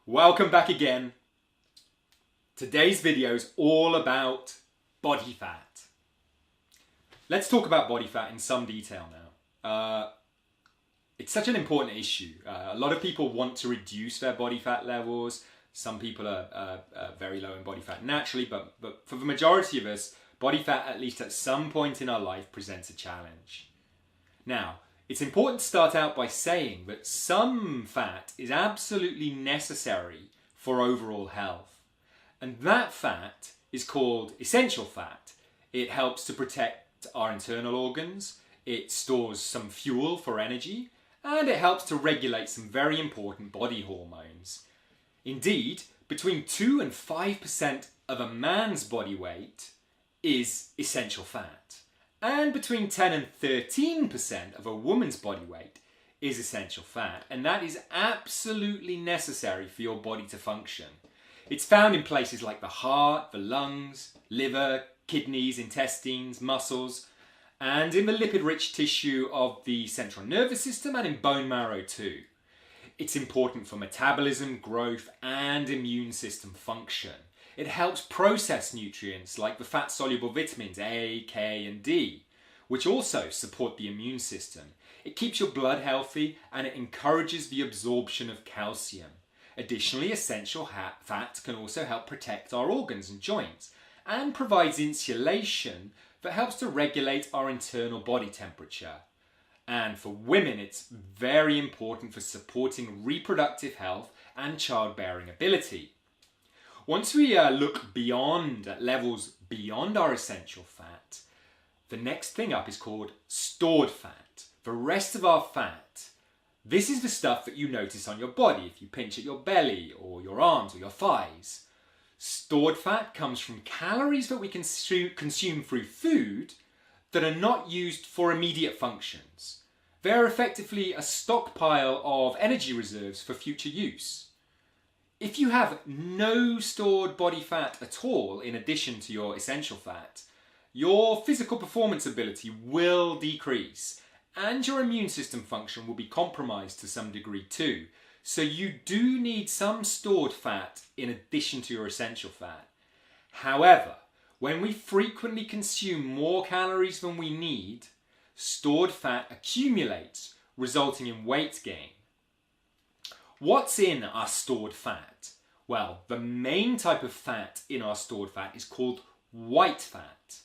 Welcome back again. Today's video is all about body fat. Let's talk about body fat in some detail now. It's such an important issue. A lot of people want to reduce their body fat levels. Some people are very low in body fat naturally, but for the majority of us, body fat, at least at some point in our life, presents a challenge. Now, it's important to start out by saying that some fat is absolutely necessary for overall health. And that fat is called essential fat. It helps to protect our internal organs, it stores some fuel for energy, and it helps to regulate some very important body hormones. Indeed, between 2 and 5% of a man's body weight is essential fat. And between 10 and 13% of a woman's body weight is essential fat. And that is absolutely necessary for your body to function. It's found in places like the heart, the lungs, liver, kidneys, intestines, muscles, and in the lipid-rich tissue of the central nervous system and in bone marrow too. It's important for metabolism, growth, and immune system function. It helps process nutrients like the fat-soluble vitamins A, K, and D, which also support the immune system. It keeps your blood healthy and it encourages the absorption of calcium. Additionally, essential fat can also help protect our organs and joints and provides insulation that helps to regulate our internal body temperature. And for women, it's very important for supporting reproductive health and childbearing ability. Once we look beyond, at levels beyond our essential fat, the next thing up is called stored fat. The rest of our fat, this is the stuff that you notice on your body if you pinch at your belly or your arms or your thighs. Stored fat comes from calories that we consume through food that are not used for immediate functions. They're effectively a stockpile of energy reserves for future use. If you have no stored body fat at all in addition to your essential fat, your physical performance ability will decrease and your immune system function will be compromised to some degree too. So you do need some stored fat in addition to your essential fat. However, when we frequently consume more calories than we need, stored fat accumulates, resulting in weight gain. What's in our stored fat? Well, the main type of fat in our stored fat is called white fat.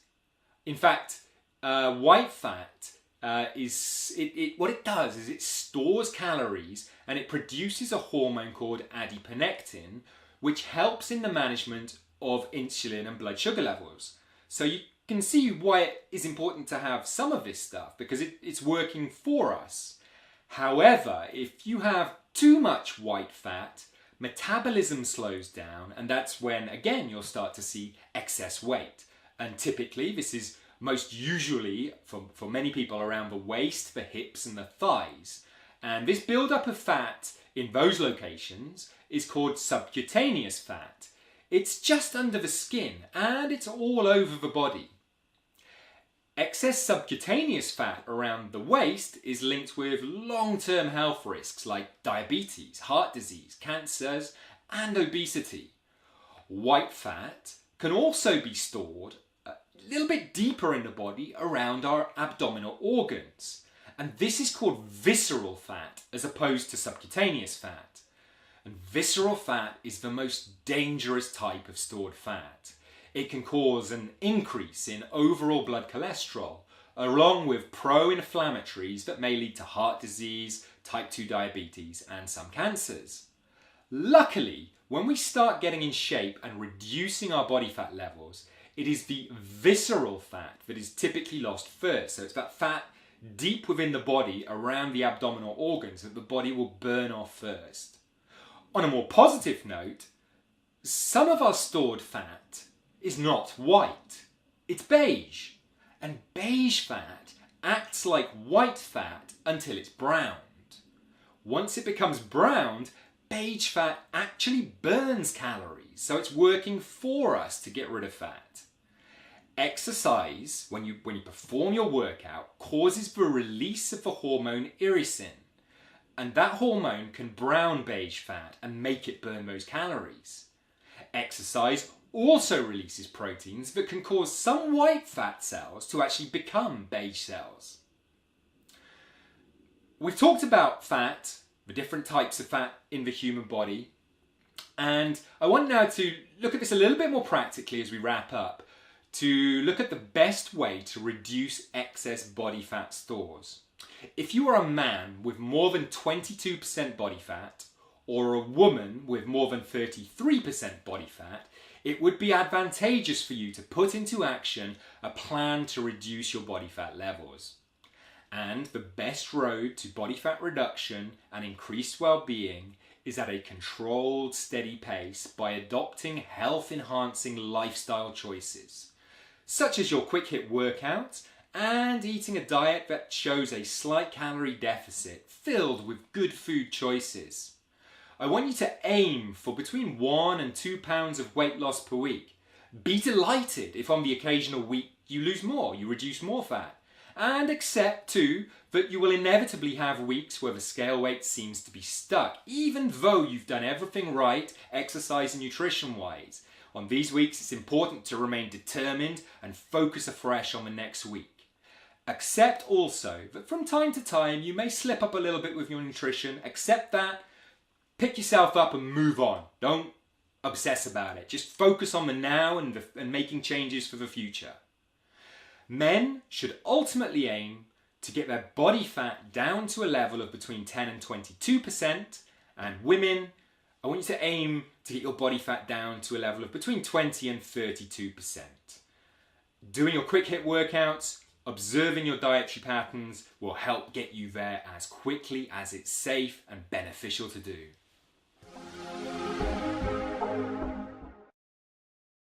In fact, white fat what it does is it stores calories and it produces a hormone called adiponectin, which helps in the management of insulin and blood sugar levels. So you can see why it is important to have some of this stuff because it's working for us. However, if you have too much white fat, metabolism slows down and that's when, again, you'll start to see excess weight. And typically, this is most usually, for many people, around the waist, the hips and the thighs. And this buildup of fat in those locations is called subcutaneous fat. It's just under the skin and it's all over the body. Excess subcutaneous fat around the waist is linked with long-term health risks like diabetes, heart disease, cancers, and obesity. White fat can also be stored a little bit deeper in the body around our abdominal organs. And this is called visceral fat as opposed to subcutaneous fat. And visceral fat is the most dangerous type of stored fat. It can cause an increase in overall blood cholesterol, along with pro-inflammatories that may lead to heart disease, type 2 diabetes, and some cancers. Luckily, when we start getting in shape and reducing our body fat levels, it is the visceral fat that is typically lost first. So it's that fat deep within the body around the abdominal organs that the body will burn off first. On a more positive note, some of our stored fat is not white, it's beige. And beige fat acts like white fat until it's browned. Once it becomes browned, beige fat actually burns calories, so it's working for us to get rid of fat. Exercise, when you perform your workout, causes the release of the hormone irisin. and that hormone can brown beige fat and make it burn those calories. Exercise also releases proteins that can cause some white fat cells to actually become beige cells. We've talked about fat, the different types of fat in the human body, and I want now to look at this a little bit more practically as we wrap up, to look at the best way to reduce excess body fat stores. If you are a man with more than 22% body fat, or a woman with more than 33% body fat, it would be advantageous for you to put into action a plan to reduce your body fat levels. And the best road to body fat reduction and increased well-being is at a controlled, steady pace by adopting health-enhancing lifestyle choices, such as your QuickHIT workouts and eating a diet that shows a slight calorie deficit filled with good food choices. I want you to aim for between 1 and 2 pounds of weight loss per week. Be delighted if on the occasional week you lose more, you reduce more fat. And accept too that you will inevitably have weeks where the scale weight seems to be stuck, even though you've done everything right, exercise and nutrition wise. On these weeks, it's important to remain determined and focus afresh on the next week. Accept also that from time to time you may slip up a little bit with your nutrition. Accept that, pick yourself up and move on. Don't obsess about it. Just focus on the now and making changes for the future. Men should ultimately aim to get their body fat down to a level of between 10 and 22%, and women, I want you to aim to get your body fat down to a level of between 20 and 32%. Doing your QuickHIT workouts, observing your dietary patterns will help get you there as quickly as it's safe and beneficial to do.